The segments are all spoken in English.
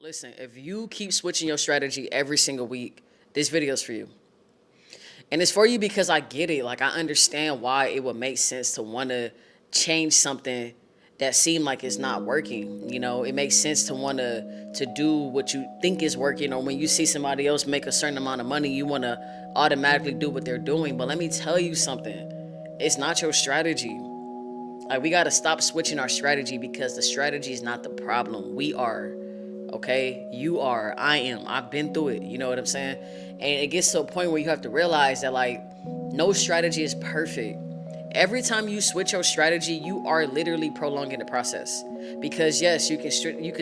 Listen, if you keep switching your strategy every single week, this video's for you. And it's for you because I get it. Like, I understand why it would make sense to want to change something that seemed like it's not working. You know, it makes sense to want to do what you think is working, or when you see somebody else make a certain amount of money, you want to automatically do what they're doing. But let me tell you something. It's not your strategy. Like, we got to stop switching our strategy because the strategy is not the problem. We are. Okay? You are. I am. I've been through it. You know what I'm saying? And it gets to a point where you have to realize that, like, no strategy is perfect. Every time you switch your strategy, you are literally prolonging the process. Because yes, you can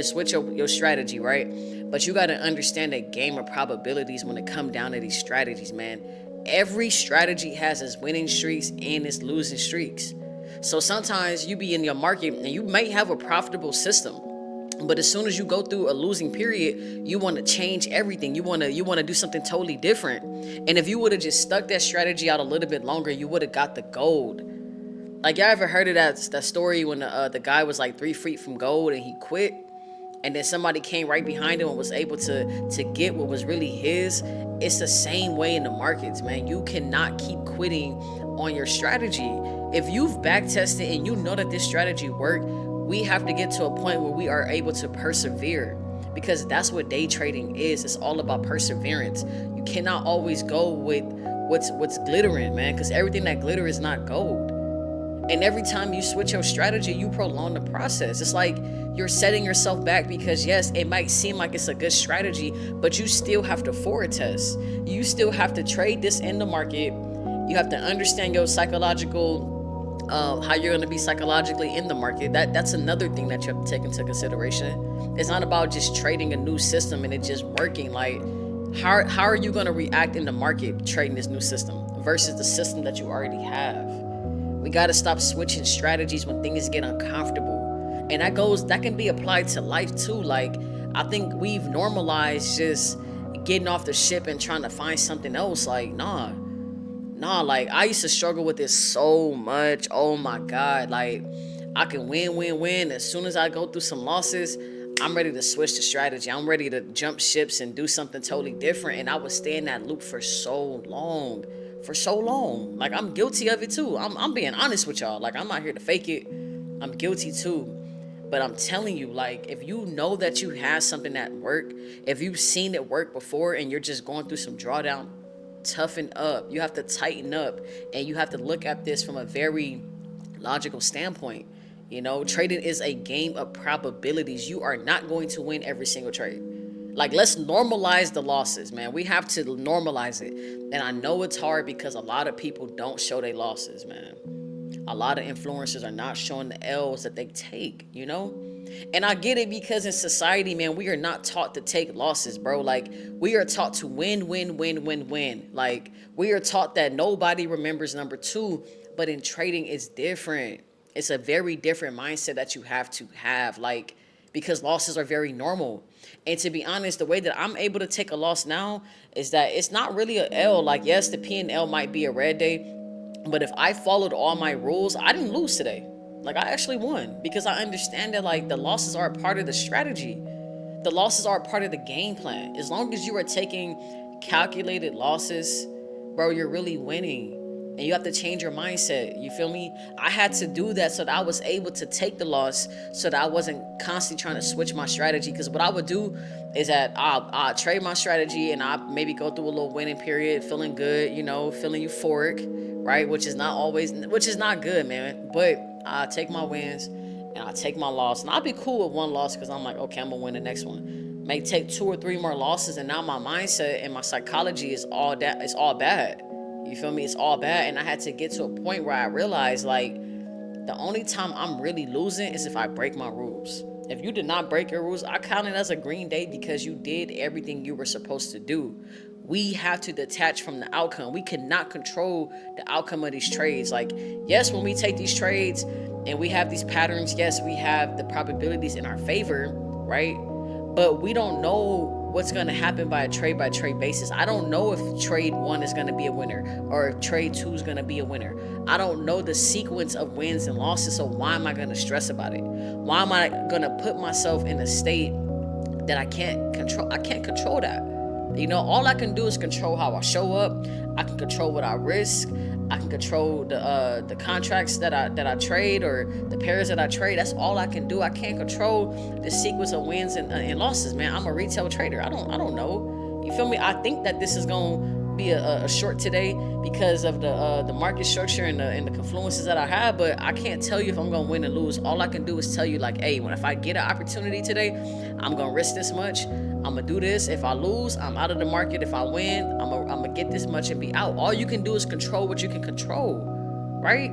switch your strategy, right? But you got to understand that game of probabilities when it come down to these strategies, man. Every strategy has its winning streaks and its losing streaks. So sometimes you be in your market and you may have a profitable system, but as soon as you go through a losing period, you want to change everything. You want to do something totally different. And if you would have just stuck that strategy out a little bit longer, you would have got the gold. Like, y'all ever heard of that story when the guy was like 3 feet from gold and he quit, and then somebody came right behind him and was able to get what was really his? It's the same way in the markets, man. You cannot keep quitting on your strategy. If you've back tested and you know that this strategy worked, we have to get to a point where we are able to persevere, because that's what day trading is. It's all about perseverance. You cannot always go with what's glittering, man, because everything that glitter is not gold. And every time you switch your strategy, you prolong the process. It's like you're setting yourself back because, yes, it might seem like it's a good strategy, but you still have to forward test. You still have to trade this in the market. You have to understand your psychological, how you're going to be psychologically in the market. That's another thing that you have to take into consideration. It's not about just trading a new system and it just working. Like, how are you going to react in the market trading this new system versus the system that you already have? We got to stop switching strategies when things get uncomfortable. And that can be applied to life too. Like, I think we've normalized just getting off the ship and trying to find something else. Like, nah, like, I used to struggle with this so much. Oh my God. Like, I can win. As soon as I go through some losses, I'm ready to switch the strategy. I'm ready to jump ships and do something totally different. And I would stay in that loop for so long. Like, I'm guilty of it too. I'm being honest with y'all. Like, I'm not here to fake it. I'm guilty too. But I'm telling you, like, if you know that you have something that work, if you've seen it work before and you're just going through some drawdown, toughen up. You have to tighten up, and you have to look at this from a very logical standpoint. You know, trading is a game of probabilities. You are not going to win every single trade. Like, let's normalize the losses, man. We have to normalize it. And I know it's hard because a lot of people don't show their losses, man. A lot of influencers are not showing the L's that they take, you know? And I get it because in society, man, we are not taught to take losses, bro. Like, we are taught to win. Like, we are taught that nobody remembers number two, but in trading, it's different. It's a very different mindset that you have to have, like, because losses are very normal. And to be honest, the way that I'm able to take a loss now is that it's not really a L. Like, yes, the P and L might be a red day, but if I followed all my rules, I didn't lose today. Like, I actually won because I understand that, like, the losses are a part of the strategy. The losses are a part of the game plan. As long as you are taking calculated losses, bro, you're really winning. And you have to change your mindset. You feel me? I had to do that so that I was able to take the loss, so that I wasn't constantly trying to switch my strategy. Because what I would do is that I'll trade my strategy and I maybe go through a little winning period, feeling good, you know, feeling euphoric, right? Which is not good, man. But I take my wins and I take my loss. And I'll be cool with one loss because I'm like, okay, I'm going to win the next one. May take 2 or 3 more losses, and now my mindset and my psychology is all that. It's all bad. You feel me? It's all bad. And I had to get to a point where I realized, like, the only time I'm really losing is if I break my rules. If you did not break your rules, I count it as a green day because you did everything you were supposed to do. We have to detach from the outcome. We cannot control the outcome of these trades. Like, yes, when we take these trades and we have these patterns, yes, we have the probabilities in our favor, right? But we don't know what's going to happen by trade basis. I don't know if trade 1 is going to be a winner or if trade 2 is going to be a winner. I don't know the sequence of wins and losses, so why am I going to stress about it? Why am I going to put myself in a state that I can't control. I can't control that. You know, all I can do is control how I show up. I can control what I risk. I can control the contracts that I trade, or the pairs that I trade. That's all I can do. I can't control the sequence of wins and losses, man. I'm a retail trader. I don't know. You feel me? I think that this is gonna be a short today because of the market structure and the confluences that I have, but I can't tell you if I'm gonna win and lose. All I can do is tell you, like, hey, if I get an opportunity today, I'm gonna risk this much. I'm gonna do this. If I lose, I'm out of the market. If I win, I'm gonna get this much and be out. All you can do is control what you can control, right?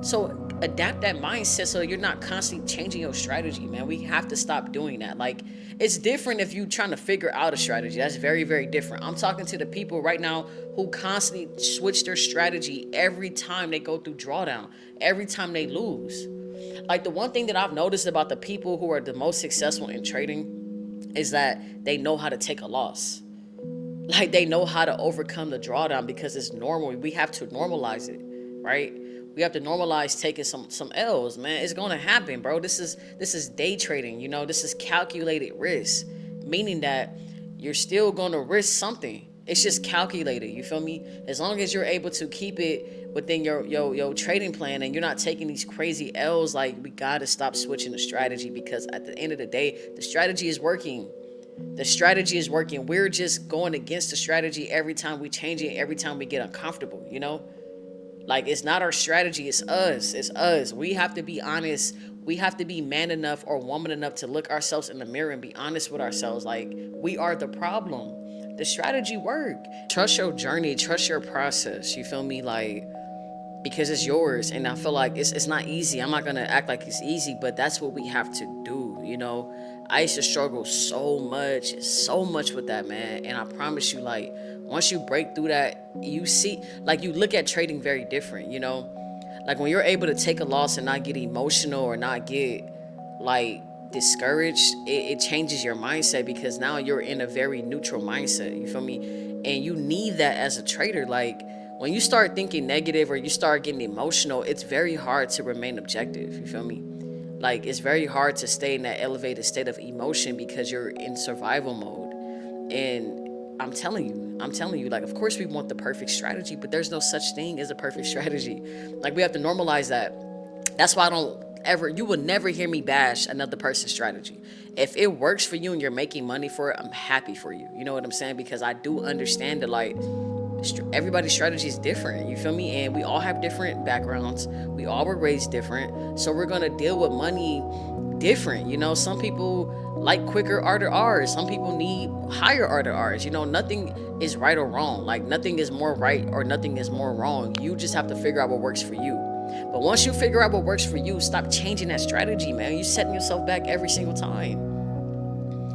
So adapt that mindset so you're not constantly changing your strategy, man. We have to stop doing that. Like, it's different if you trying to figure out a strategy. That's very, very different. I'm talking to the people right now who constantly switch their strategy every time they go through drawdown, every time they lose. Like, the one thing that I've noticed about the people who are the most successful in trading is that they know how to take a loss. Like, they know how to overcome the drawdown because it's normal. We have to normalize it, right? We have to normalize taking some L's, man. It's gonna happen, bro. This is day trading, you know. This is calculated risk, meaning that you're still gonna risk something. It's just calculated. You feel me? As long as you're able to keep it within your trading plan and you're not taking these crazy L's, like, we gotta stop switching the strategy, because at the end of the day, the strategy is working. The strategy is working. We're just going against the strategy every time we change it, every time we get uncomfortable, you know? Like, it's not our strategy, it's us. It's us. We have to be honest. We have to be man enough or woman enough to look ourselves in the mirror and be honest with ourselves. Like, we are the problem. The strategy work. Trust your journey, trust your process. You feel me? Like, because it's yours, and I feel like it's not easy. I'm not gonna act like it's easy, but that's what we have to do, you know. I used to struggle so much with that, man, and I promise you, like, once you break through that, you see, like, you look at trading very different, you know. Like, when you're able to take a loss and not get emotional or not get, like, discouraged, it changes your mindset, because now you're in a very neutral mindset, you feel me? And you need that as a trader. Like, when you start thinking negative or you start getting emotional, it's very hard to remain objective, you feel me? Like, it's very hard to stay in that elevated state of emotion because you're in survival mode. And I'm telling you, like, of course we want the perfect strategy, but there's no such thing as a perfect strategy. Like, we have to normalize that. That's why you will never hear me bash another person's strategy. If it works for you and you're making money for it, I'm happy for you. You know what I'm saying? Because I do understand that, like, everybody's strategy is different, you feel me? And we all have different backgrounds, we all were raised different, so we're gonna deal with money different, you know. Some people like quicker RRRs, some people need higher RRRs, you know. Nothing is right or wrong. Like, nothing is more right or nothing is more wrong. You just have to figure out what works for you. But once you figure out what works for you, stop changing that strategy, man. You're setting yourself back every single time.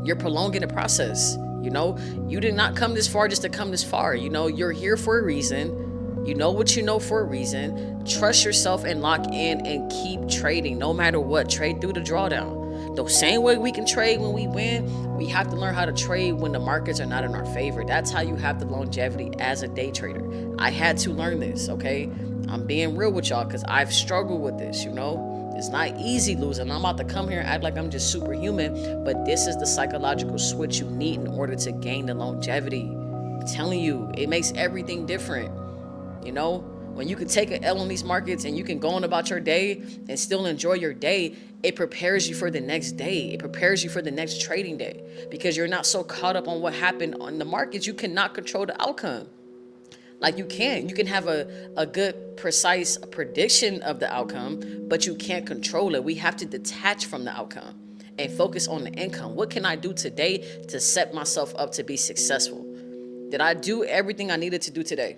You're prolonging the process. You know, you did not come this far just to come this far. You know, you're here for a reason. You know what you know for a reason. Trust yourself and lock in and keep trading no matter what. Trade through the drawdown. The same way we can trade when we win, we have to learn how to trade when the markets are not in our favor. That's how you have the longevity as a day trader. I had to learn this, okay? I'm being real with y'all because I've struggled with this, you know? It's not easy losing. I'm about to come here and act like I'm just superhuman, but this is the psychological switch you need in order to gain the longevity. I'm telling you, it makes everything different. You know, when you can take an L on these markets and you can go on about your day and still enjoy your day, it prepares you for the next day. It prepares you for the next trading day, because you're not so caught up on what happened on the markets. You cannot control the outcome. Like, you can have a good, precise prediction of the outcome, but you can't control it. We have to detach from the outcome and focus on the income. What can I do today to set myself up to be successful? Did I do everything I needed to do today?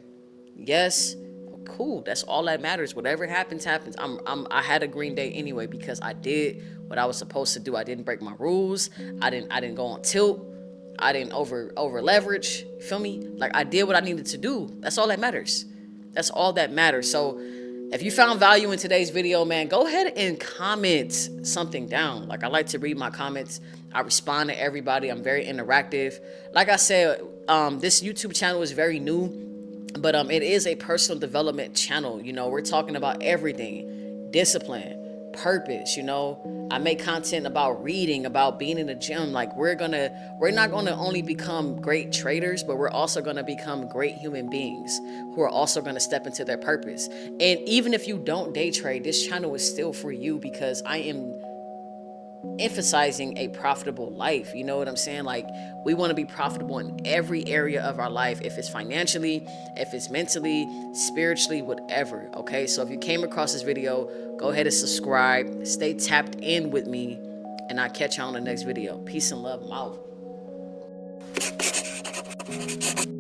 Yes. Cool. That's all that matters. Whatever happens, happens. I had a green day anyway because I did what I was supposed to do. I didn't break my rules. I didn't go on tilt. I didn't over leverage. You feel me? Like, I did what I needed to do. That's all that matters. That's all that matters. So if you found value in today's video, man, go ahead and comment something down. Like, I like to read my comments. I respond to everybody. I'm very interactive. Like I said, this YouTube channel is very new, but it is a personal development channel. You know, we're talking about everything: discipline, purpose. You know, I make content about reading, about being in the gym. Like we're not gonna only become great traders, but we're also gonna become great human beings who are also gonna step into their purpose. And even if you don't day trade, this channel is still for you because I am emphasizing a profitable life. You know what I'm saying? Like we want to be profitable in every area of our life, if it's financially, if it's mentally, spiritually, whatever. Okay, so if you came across this video, go ahead and subscribe, stay tapped in with me, and I'll catch you on the next video. Peace and love. I'm out.